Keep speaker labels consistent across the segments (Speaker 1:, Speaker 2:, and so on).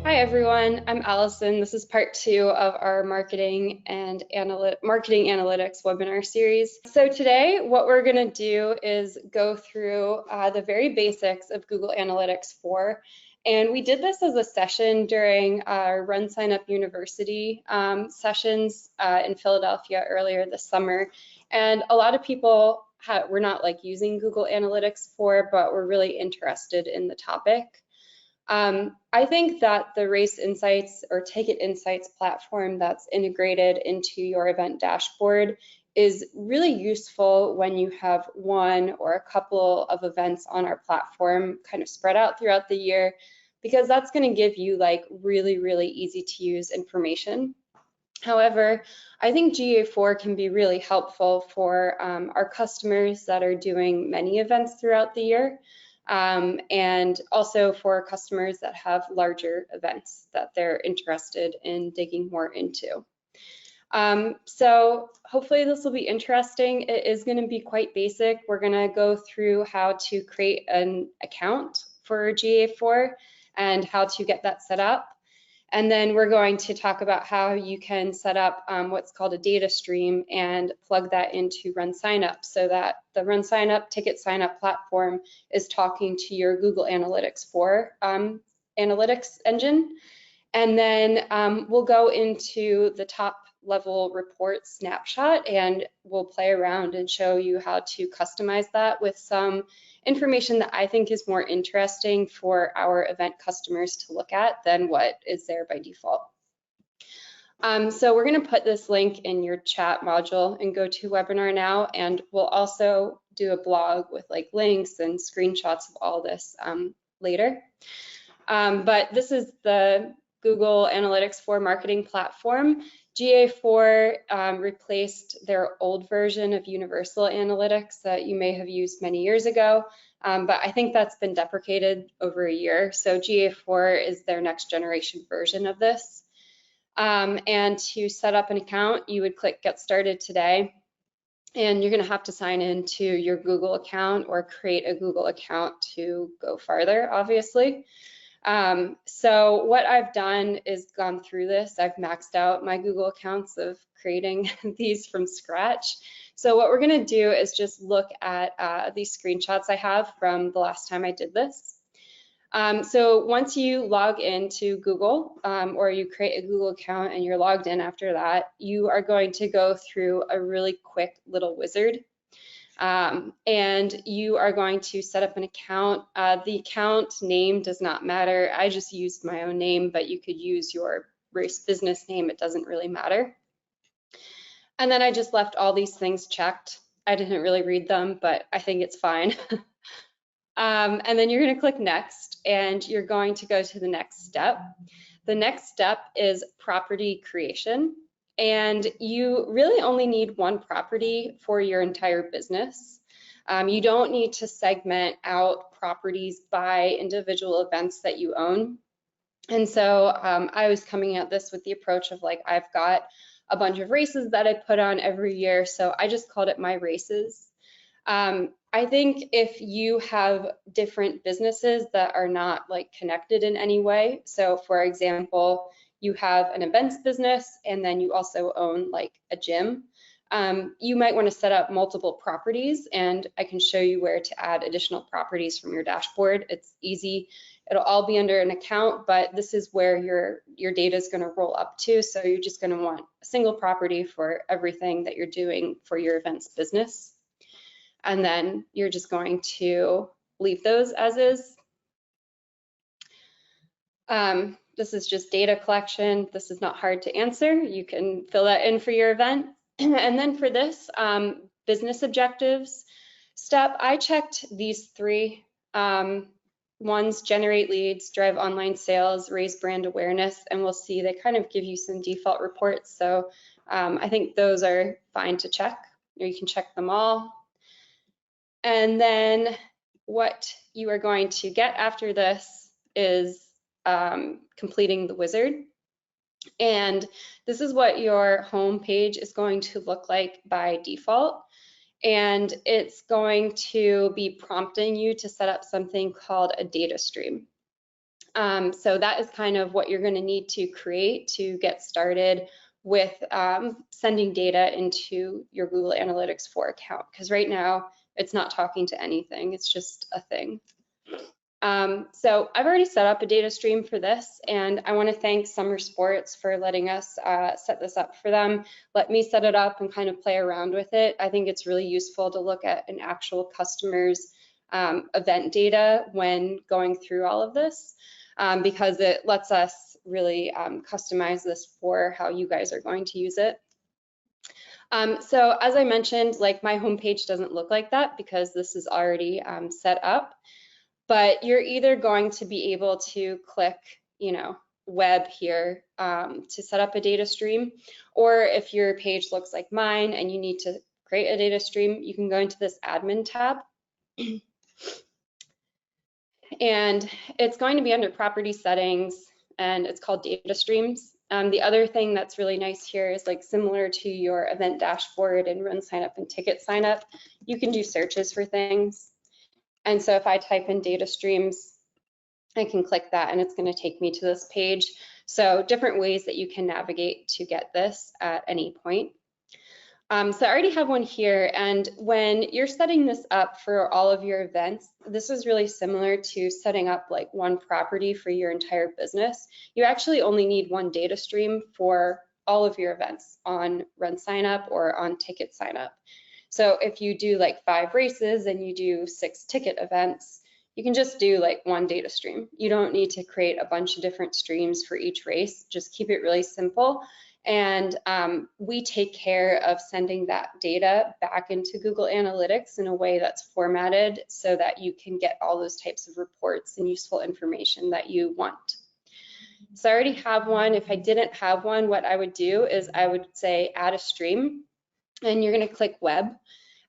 Speaker 1: Hi everyone, I'm Allison. This is part 2 of our marketing analytics webinar series. So today what we're going to do is go through the very basics of Google Analytics 4. And we did this as a session during our RunSignup University sessions in Philadelphia earlier this summer. And a lot of people were not using Google Analytics 4, but were really interested in the topic. I think that the Race Insights or Ticket Insights platform that's integrated into your event dashboard is really useful when you have one or a couple of events on our platform kind of spread out throughout the year, because that's going to give you really easy to use information. However, I think GA4 can be really helpful for our customers that are doing many events throughout the year. And also for customers that have larger events that they're interested in digging more into. So hopefully this will be interesting. It is going to be quite basic. We're going to go through how to create an account for GA4 and how to get that set up. And then we're going to talk about how you can set up what's called a data stream and plug that into RunSignup so that the RunSignup TicketSignup platform is talking to your Google Analytics 4 analytics engine. And then we'll go into the top level report snapshot and we'll play around and show you how to customize that with some information that I think is more interesting for our event customers to look at than what is there by default. So we're going to put this link in your chat module and go to webinar now, and we'll also do a blog with links and screenshots of all this later. But this is the Google Analytics 4 marketing platform. GA4 replaced their old version of Universal Analytics that you may have used many years ago, but I think that's been deprecated over a year. So GA4 is their next generation version of this. And to set up an account, you would click Get Started Today, and you're going to have to sign into your Google account or create a Google account to go farther, obviously. So what I've done is gone through this. I've maxed out my Google accounts of creating these from scratch. So what we're going to do is just look at these screenshots I have from the last time I did this. So once you log into Google or you create a Google account and you're logged in after that, you are going to go through a really quick little wizard. And you are going to set up an account. The account name does not matter. I just used my own name, but you could use your Race business name. It doesn't really matter. And then I just left all these things checked. I didn't really read them, but I think it's fine. And then you're going to click Next, and you're going to go to the next step. The next step is property creation. And you really only need one property for your entire business. You don't need to segment out properties by individual events that you own. And so I was coming at this with the approach of I've got a bunch of races that I put on every year, so I just called it My Races. I think if you have different businesses that are not connected in any way, so for example, you have an events business and then you also own a gym, you might want to set up multiple properties, and I can show you where to add additional properties from your dashboard. It's easy. It'll all be under an account, but this is where your data is going to roll up to. So you're just going to want a single property for everything that you're doing for your events business. And then you're just going to leave those as is. This is just data collection. This is not hard to answer. You can fill that in for your event. And then for this business objectives step, I checked these three ones: generate leads, drive online sales, raise brand awareness, and we'll see they kind of give you some default reports. So I think those are fine to check, or you can check them all. And then what you are going to get after this is completing the wizard. And this is what your home page is going to look like by default. And it's going to be prompting you to set up something called a data stream. So that is kind of what you're going to need to create to get started with sending data into your Google Analytics 4 account, because right now it's not talking to anything, it's just a thing. So I've already set up a data stream for this, and I want to thank Summer Sports for letting us set this up for them. Let me set it up and kind of play around with it. I think it's really useful to look at an actual customer's event data when going through all of this, because it lets us really customize this for how you guys are going to use it. So as I mentioned, like my homepage doesn't look like that because this is already set up. But you're either going to be able to click, web here to set up a data stream, or if your page looks like mine and you need to create a data stream, you can go into this admin tab. And it's going to be under property settings, and it's called data streams. The other thing that's really nice here is, like, similar to your event dashboard and RunSignup and TicketSignup, you can do searches for things. And so if I type in data streams, I can click that and it's going to take me to this page. So different ways that you can navigate to get this at any point. So I already have one here, and when you're setting this up for all of your events, this is really similar to setting up like one property for your entire business. You actually only need one data stream for all of your events on RunSignup or on TicketSignup. So if you do like 5 races and you do 6 ticket events, you can just do like one data stream. You don't need to create a bunch of different streams for each race. Just keep it really simple. And we take care of sending that data back into Google Analytics in a way that's formatted so that you can get all those types of reports and useful information that you want. So I already have one. If I didn't have one, what I would do is I would say add a stream, and you're going to click web.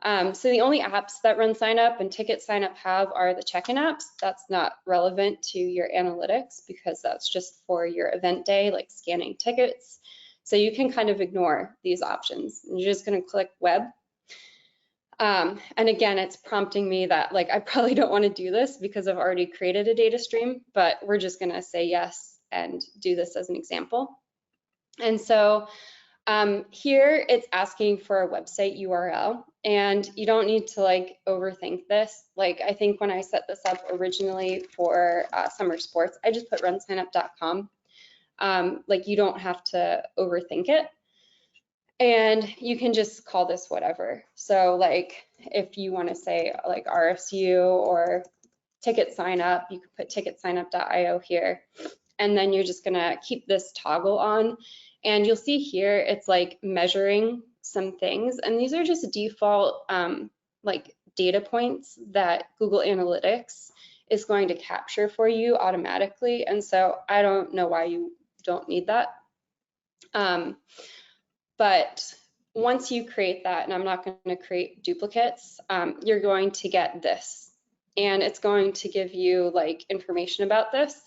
Speaker 1: So the only apps that RunSignup and TicketSignup have are the check-in apps. That's not relevant to your analytics because that's just for your event day, like scanning tickets. So you can kind of ignore these options. You're just going to click web. And again, it's prompting me that, like, I probably don't want to do this because I've already created a data stream, but we're just going to say yes and do this as an example. And so here it's asking for a website URL, and you don't need to like overthink this. Like, I think when I set this up originally for Summer Sports, I just put runsignup.com. Like, you don't have to overthink it, and you can just call this whatever. So like if you want to say like RSU or ticket sign up, you could put ticketsignup.io here, and then you're just gonna keep this toggle on. And you'll see here, it's like measuring some things. And these are just default like data points that Google Analytics is going to capture for you automatically. And so I don't know why you don't need that. But once you create that, and I'm not going to create duplicates, you're going to get this. And it's going to give you like information about this.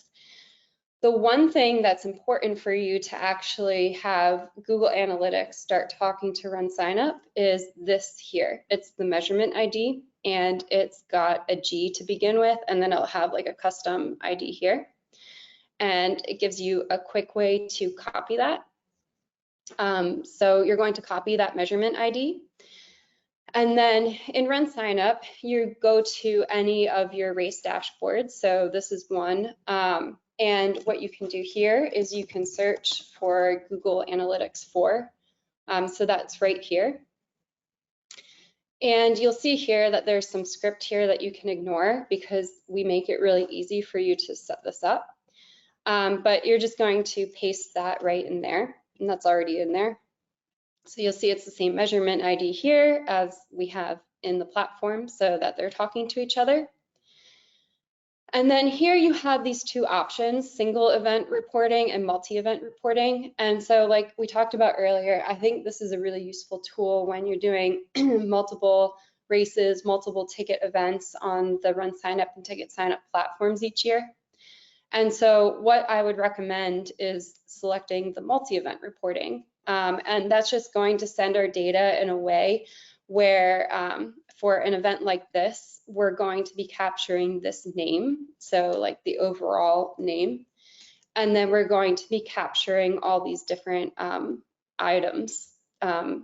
Speaker 1: The one thing that's important for you to actually have Google Analytics start talking to RunSignup is this here. It's the measurement ID, and it's got a G to begin with, and then it'll have like a custom ID here. And it gives you a quick way to copy that. So you're going to copy that measurement ID. And then in RunSignup, you go to any of your race dashboards. So this is one. And what you can do here is you can search for Google Analytics 4. So that's right here. And you'll see here that there's some script here that you can ignore because we make it really easy for you to set this up. But you're just going to paste that right in there, and that's already in there. So you'll see it's the same measurement ID here as we have in the platform so that they're talking to each other. And then here you have these two options, single event reporting and multi-event reporting. And so like we talked about earlier, I think this is a really useful tool when you're doing multiple races, multiple ticket events on the RunSignup and TicketSignup platforms each year. And so what I would recommend is selecting the multi-event reporting. And that's just going to send our data in a way where for an event like this, we're going to be capturing this name, so like the overall name, and then we're going to be capturing all these different items.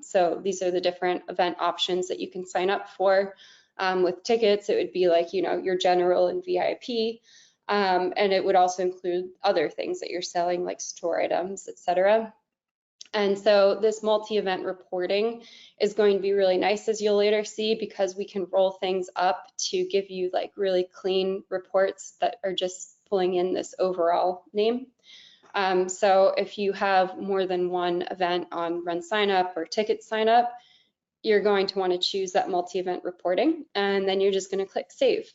Speaker 1: So these are the different event options that you can sign up for. With tickets, it would be like, you know, your general and VIP, and it would also include other things that you're selling, like store items, etc. And so this multi-event reporting is going to be really nice, as you'll later see, because we can roll things up to give you like really clean reports that are just pulling in this overall name. So if you have more than one event on RunSignup or TicketSignup, you're going to want to choose that multi-event reporting, and then you're just going to click save.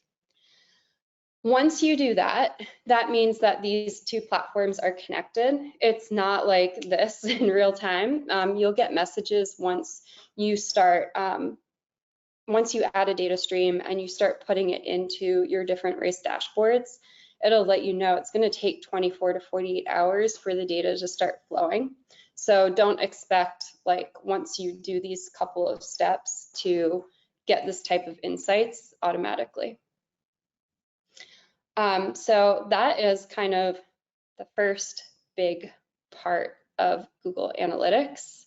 Speaker 1: Once you do that, that means that these two platforms are connected. It's not like this in real time. You'll get messages once you start, once you add a data stream and you start putting it into your different race dashboards. It'll let you know it's going to take 24 to 48 hours for the data to start flowing. So don't expect, like, once you do these couple of steps to get this type of insights automatically. So that is kind of the first big part of Google Analytics.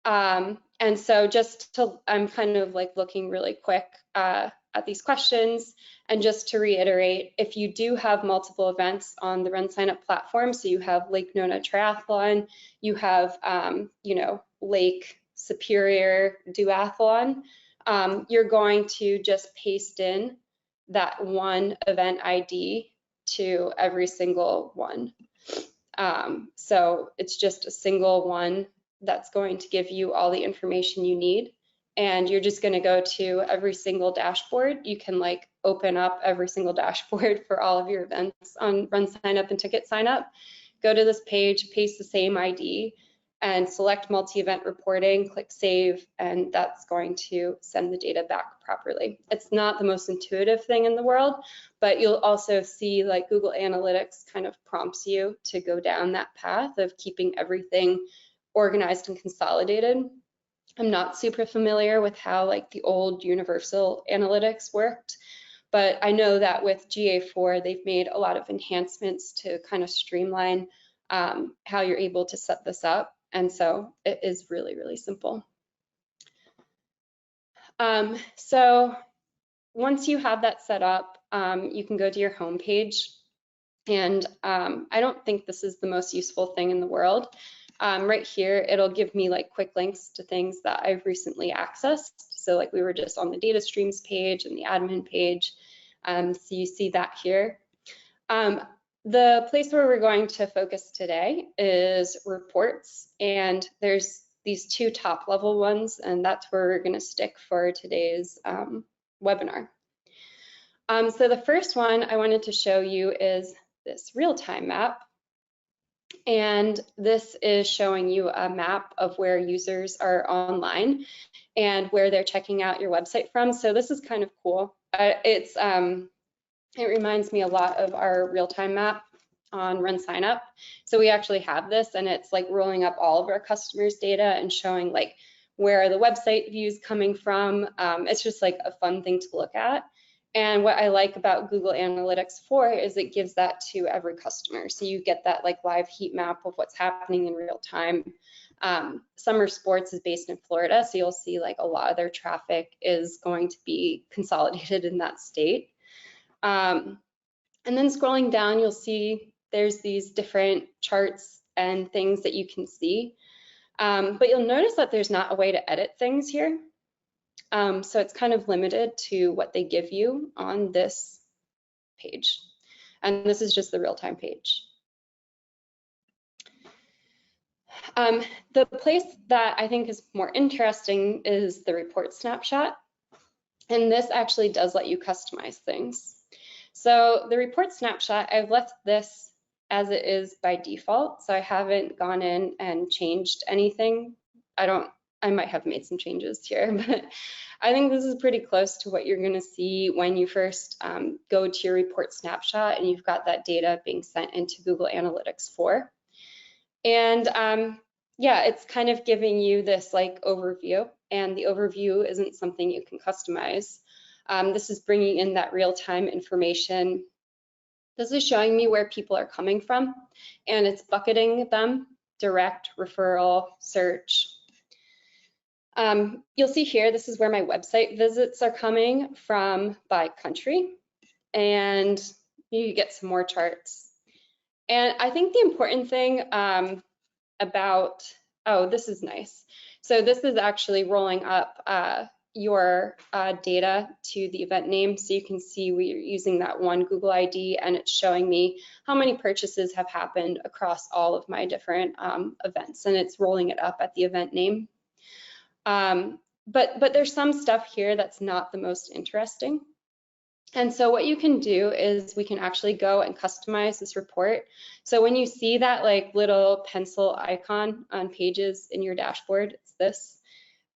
Speaker 1: And so just to, I'm kind of like looking really quick at these questions. And just to reiterate, if you do have multiple events on the RunSignup platform, so you have Lake Nona Triathlon, you have, you know, Lake Superior Duathlon, you're going to just paste in that one event ID to every single one. So it's just a single one that's going to give you all the information you need. And you're just going to go to every single dashboard. You can like open up every single dashboard for all of your events on RunSignup and TicketSignup. Go to this page, paste the same ID, and select multi-event reporting, click save, and that's going to send the data back properly. It's not the most intuitive thing in the world, but you'll also see like Google Analytics kind of prompts you to go down that path of keeping everything organized and consolidated. I'm not super familiar with how like the old universal analytics worked, but I know that with GA4, they've made a lot of enhancements to kind of streamline how you're able to set this up. And so it is really, really simple. So once you have that set up, you can go to your home page. And I don't think this is the most useful thing in the world. Right here, it'll give me like quick links to things that I've recently accessed. So like we were just on the data streams page and the admin page. So you see that here. The place where we're going to focus today is reports, and there's these two top level ones, and that's where we're going to stick for today's webinar. So the first one I wanted to show you is this real-time map. And this is showing you a map of where users are online and where they're checking out your website from. So this is kind of cool. It reminds me a lot of our real-time map on RunSignup. So we actually have this, and it's like rolling up all of our customers' data and showing like where are the website views coming from. It's just like a fun thing to look at. And what I like about Google Analytics 4 is it gives that to every customer. So you get that like live heat map of what's happening in real time. Summer Sports is based in Florida, so you'll see like a lot of their traffic is going to be consolidated in that state. And then scrolling down, you'll see there's these different charts and things that you can see. But you'll notice that there's not a way to edit things here. So it's kind of limited to what they give you on this page. And this is just the real-time page. The place that I think is more interesting is the report snapshot. And this actually does let you customize things. So the report snapshot, I've left this as it is by default. So I haven't gone in and changed anything. I might have made some changes here, but I think this is pretty close to what you're going to see when you first go to your report snapshot and you've got that data being sent into Google Analytics 4. And yeah, it's kind of giving you this like overview. and the overview isn't something you can customize. This is bringing in that real-time information. This is showing me where people are coming from, and it's bucketing them: direct, referral, search. You'll see here, this is where my website visits are coming from by country, and you get some more charts. And I think the important thing about, oh, this is nice. So this is actually rolling up your data to the event name. So you can see we're using that one Google ID, and it's showing me how many purchases have happened across all of my different events, and it's rolling it up at the event name. But there's some stuff here that's not the most interesting. And so what you can do is we can actually go and customize this report. So when you see that like little pencil icon on pages in your dashboard, it's this.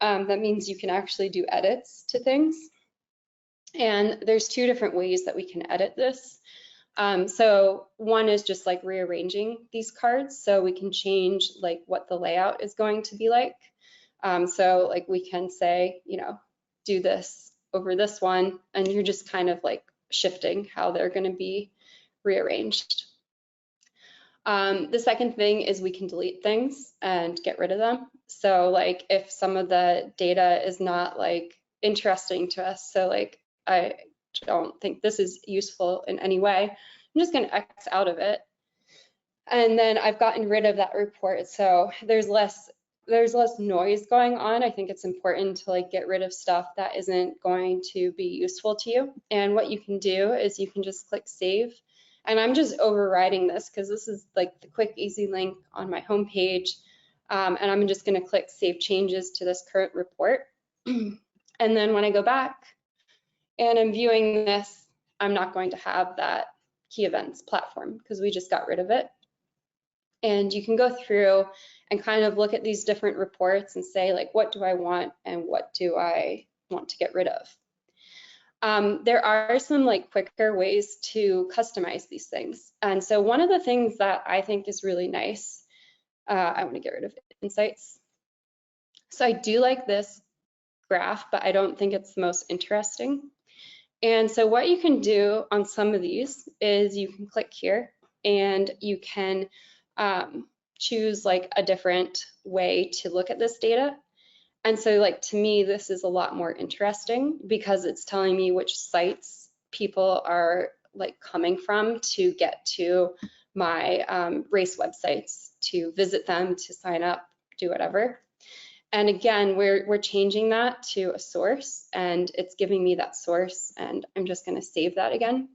Speaker 1: That means you can actually do edits to things. And there's two different ways that we can edit this. So one is just like rearranging these cards. So we can change like what the layout is going to be like. So like we can say, you know, do this over this one, and you're just kind of like shifting how they're going to be rearranged. The second thing is we can delete things and get rid of them. So like if some of the data is not like interesting to us, so like I don't think this is useful in any way, I'm just going to X out of it. And then I've gotten rid of that report, so there's less noise going on. I think it's important to like get rid of stuff that isn't going to be useful to you. And what you can do is you can just click save. And I'm just overriding this because this is like the quick, easy link on my homepage. And I'm just going to click save changes to this current report. And then when I go back and I'm viewing this, I'm not going to have that key events platform because we just got rid of it. And you can go through and kind of look at these different reports and say, like, what do I want and what do I want to get rid of? There are some like quicker ways to customize these things. And so one of the things that I think is really nice, I want to get rid of insights. So I do like this graph, but I don't think it's the most interesting. And so what you can do on some of these is you can click here and you can choose like a different way to look at this data. And so like to me, this is a lot more interesting because it's telling me which sites people are like coming from to get to my race websites, to visit them, to sign up, do whatever. And again, we're changing that to a source, and it's giving me that source, and I'm just going to save that again.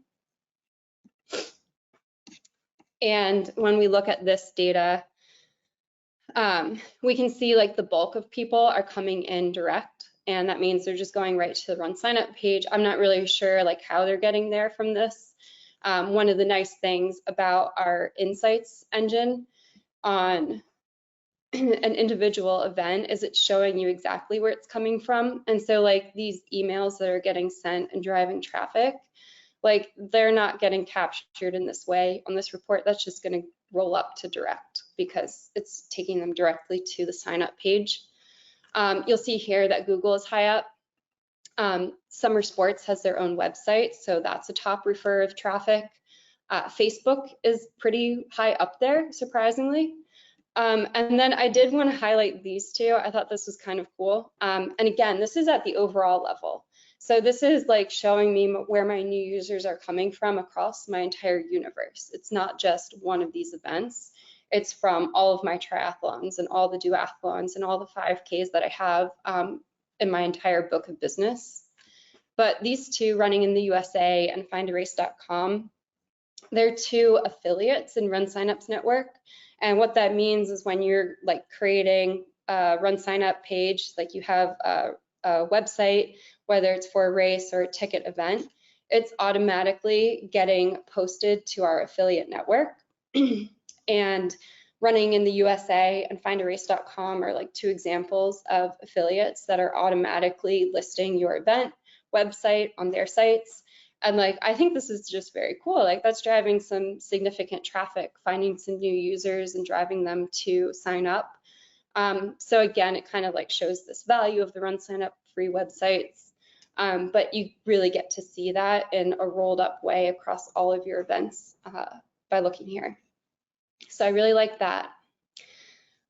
Speaker 1: And when we look at this data, we can see like the bulk of people are coming in direct, and that means they're just going right to the RunSignup page. I'm not really sure like how they're getting there from this. One of the nice things about our insights engine on an individual event is it's showing you exactly where it's coming from. And so like these emails that are getting sent and driving traffic, like they're not getting captured in this way on this report. That's just going to roll up to direct because it's taking them directly to the sign up page. You'll see here that Google is high up. Summer Sports has their own website, so that's a top refer of traffic. Facebook is pretty high up there, surprisingly. And then I did want to highlight these two. I thought this was kind of cool. And again, this is at the overall level. So this is like showing me where my new users are coming from across my entire universe. It's not just one of these events. It's from all of my triathlons and all the duathlons and all the 5Ks that I have in my entire book of business. But these two, Running in the USA and FindARace.com, they're two affiliates in RunSignup's network. And what that means is when you're like creating a RunSignup page, like you have a website, whether it's for a race or a ticket event, it's automatically getting posted to our affiliate network. And Running in the USA and FindARace.com are like two examples of affiliates that are automatically listing your event website on their sites. And like, I think this is just very cool. Like that's driving some significant traffic, finding some new users and driving them to sign up. So again, it kind of like shows this value of the RunSignup free websites, but you really get to see that in a rolled up way across all of your events by looking here. So I really like that.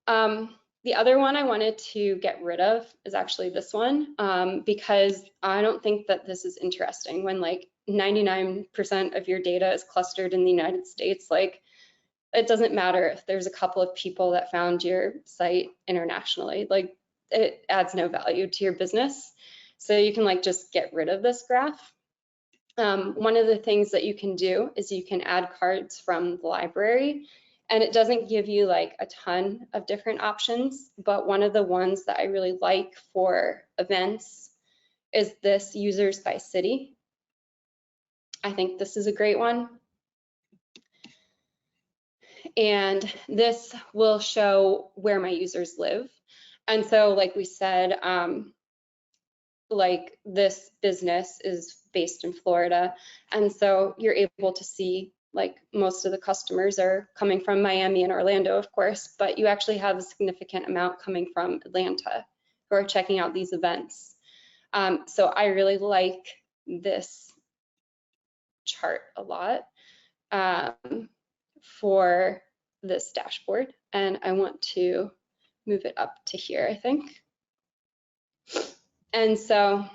Speaker 1: The other one I wanted to get rid of is actually this one, because I don't think that this is interesting when like 99% of your data is clustered in the United States. Like, it doesn't matter if there's a couple of people that found your site internationally, like it adds no value to your business. So you can like just get rid of this graph. One of the things that you can do is you can add cards from the library, and it doesn't give you like a ton of different options, but one of the ones that I really like for events is this users by city. I think this is a great one. And this will show where my users live. And so like we said, like this business is based in Florida. And so you're able to see like most of the customers are coming from Miami and Orlando, of course, but you actually have a significant amount coming from Atlanta who are checking out these events. So I really like this chart a lot for this dashboard, and I want to move it up to here, I think. And so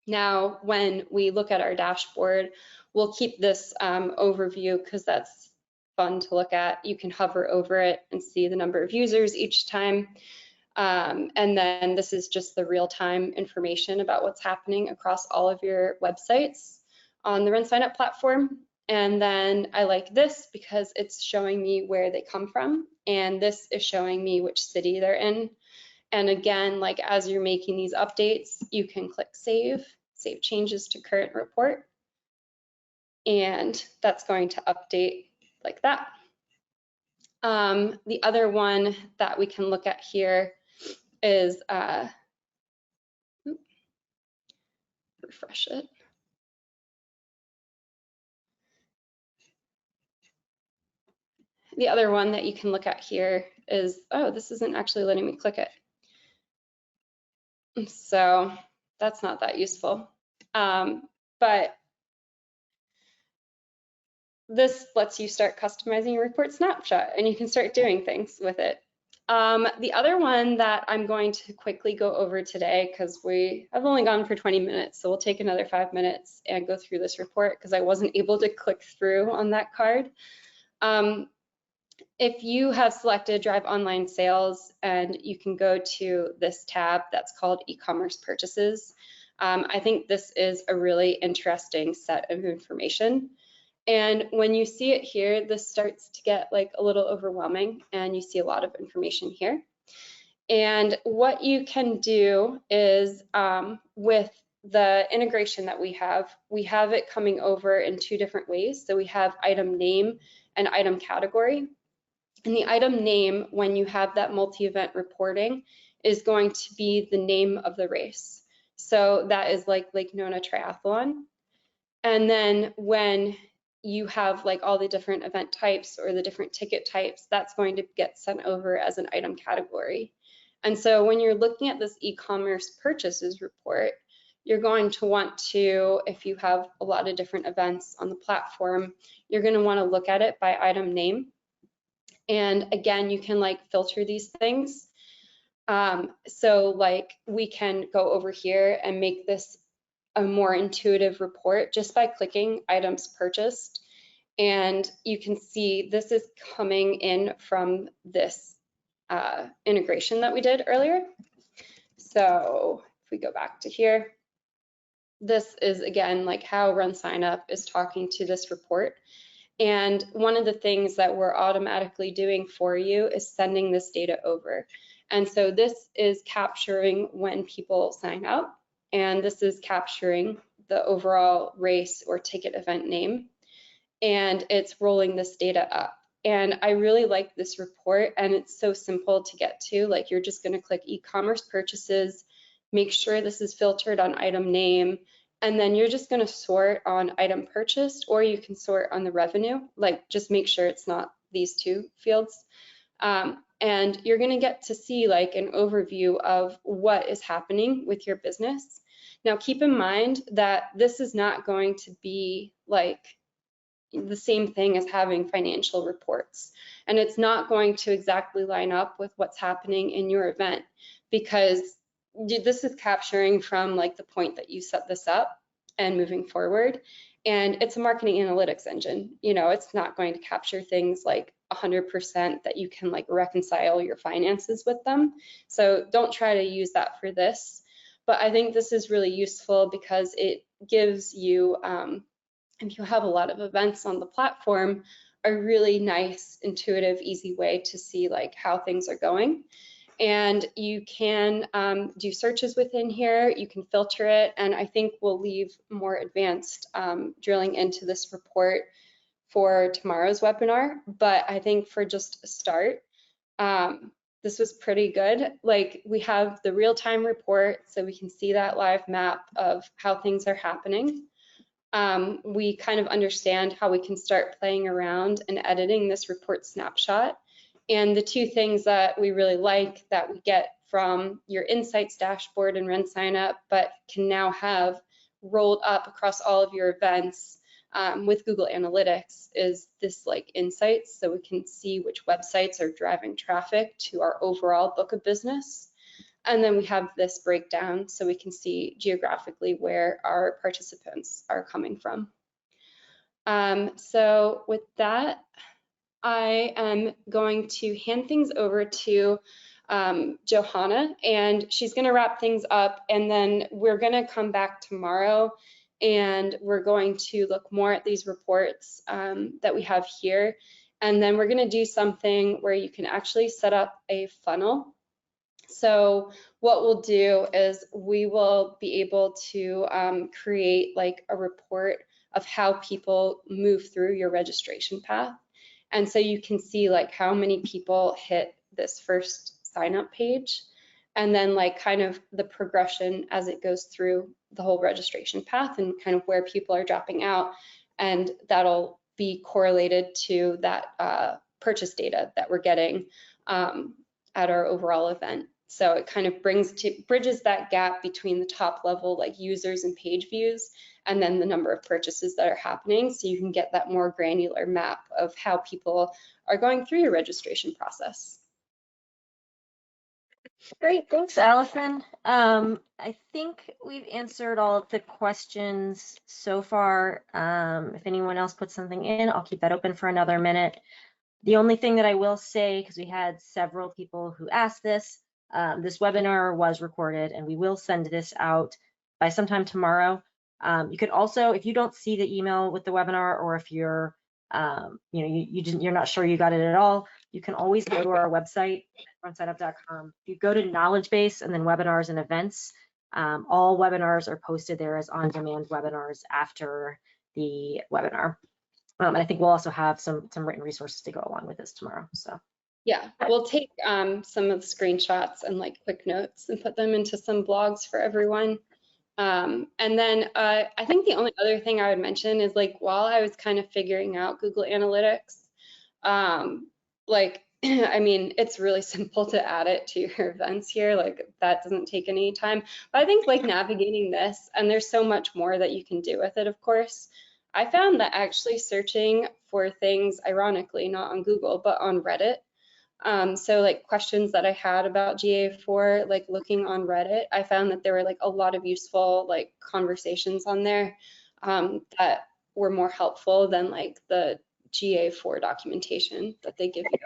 Speaker 1: now when we look at our dashboard, we'll keep this overview because that's fun to look at. You can hover over it and see the number of users each time. And then this is just the real-time information about what's happening across all of your websites on the RunSignup platform. And then I like this because it's showing me where they come from, and this is showing me which city they're in. And again, like as you're making these updates, you can click save changes to current report, and that's going to update like that. The other one that we can look at here is, refresh it. The other one that you can look at here is, oh, this isn't actually letting me click it. So that's not that useful. But this lets you start customizing your report snapshot, and you can start doing things with it. The other one that I'm going to quickly go over today, because we have only gone for 20 minutes, so we'll take another 5 minutes and go through this report because I wasn't able to click through on that card. If you have selected Drive Online Sales, and you can go to this tab that's called e-commerce purchases, I think this is a really interesting set of information. And when you see it here, this starts to get like a little overwhelming, and you see a lot of information here. And what you can do is with the integration that we have it coming over in two different ways. So we have item name and item category. And the item name, when you have that multi-event reporting, is going to be the name of the race. So that is like Lake Nona Triathlon. And then when you have like all the different event types or the different ticket types, that's going to get sent over as an item category. And so when you're looking at this e-commerce purchases report, you're going to want to, if you have a lot of different events on the platform, you're going to want to look at it by item name. And again, you can like filter these things. So like we can go over here and make this a more intuitive report just by clicking items purchased. And you can see this is coming in from this integration that we did earlier. So if we go back to here, this is again like how RunSignup is talking to this report. And one of the things that we're automatically doing for you is sending this data over. And so this is capturing when people sign up, and this is capturing the overall race or ticket event name, and it's rolling this data up. And I really like this report, and it's so simple to get to. Like, you're just going to click e-commerce purchases, make sure this is filtered on item name, and then you're just going to sort on item purchased, or you can sort on the revenue. Like, just make sure it's not these two fields. and you're going to get to see like an overview of what is happening with your business. Now, keep in mind that this is not going to be like the same thing as having financial reports. And it's not going to exactly line up with what's happening in your event, because this is capturing from like the point that you set this up and moving forward. And it's a marketing analytics engine. You know, it's not going to capture things like 100% that you can like reconcile your finances with them. So don't try to use that for this. But I think this is really useful because it gives you, if you have a lot of events on the platform, a really nice, intuitive, easy way to see like how things are going. And you can do searches within here, you can filter it, and I think we'll leave more advanced drilling into this report for tomorrow's webinar. But I think for just a start, this was pretty good. Like, we have the real-time report, so we can see that live map of how things are happening. We kind of understand how we can start playing around and editing this report snapshot. And the two things that we really like that we get from your insights dashboard and RunSignup, but can now have rolled up across all of your events with Google Analytics, is this like insights, so we can see which websites are driving traffic to our overall book of business. And then we have this breakdown so we can see geographically where our participants are coming from. So with that, I am going to hand things over to Johanna, and she's going to wrap things up, and then we're going to come back tomorrow and we're going to look more at these reports that we have here. And then we're going to do something where you can actually set up a funnel. So what we'll do is we will be able to create like a report of how people move through your registration path. And so you can see like how many people hit this first sign up page, and then like kind of the progression as it goes through the whole registration path and kind of where people are dropping out. And that'll be correlated to that purchase data that we're getting at our overall event. So it kind of bridges that gap between the top level like users and page views and then the number of purchases that are happening, so you can get that more granular map of how people are going through your registration process.
Speaker 2: Great, thanks, Allison. I think we've answered all of the questions so far. If anyone else puts something in, I'll keep that open for another minute. The only thing that I will say, because we had several people who asked this webinar was recorded, and we will send this out by sometime tomorrow. You could also, if you don't see the email with the webinar, or if you're, you're not sure you got it at all, you can always go to our website, runsignup.com. You go to knowledge base and then webinars and events. All webinars are posted there as on-demand webinars after the webinar. And I think we'll also have some written resources to go along with this tomorrow. So
Speaker 1: yeah, we'll take some of the screenshots and like quick notes and put them into some blogs for everyone. And then I think the only other thing I would mention is like, while I was kind of figuring out Google Analytics, like, I mean, it's really simple to add it to your events here. Like, that doesn't take any time. But I think like navigating this, and there's so much more that you can do with it, of course. I found that actually searching for things, ironically, not on Google, but on Reddit. So like questions that I had about GA4, like looking on Reddit, I found that there were like a lot of useful like conversations on there that were more helpful than like the GA4 documentation that they give you.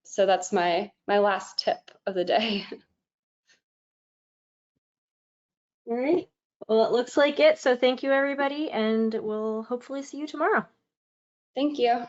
Speaker 1: So that's my last tip of the day.
Speaker 2: all right. Well, it looks like it. So thank you, everybody, and we'll hopefully see you tomorrow.
Speaker 1: Thank you.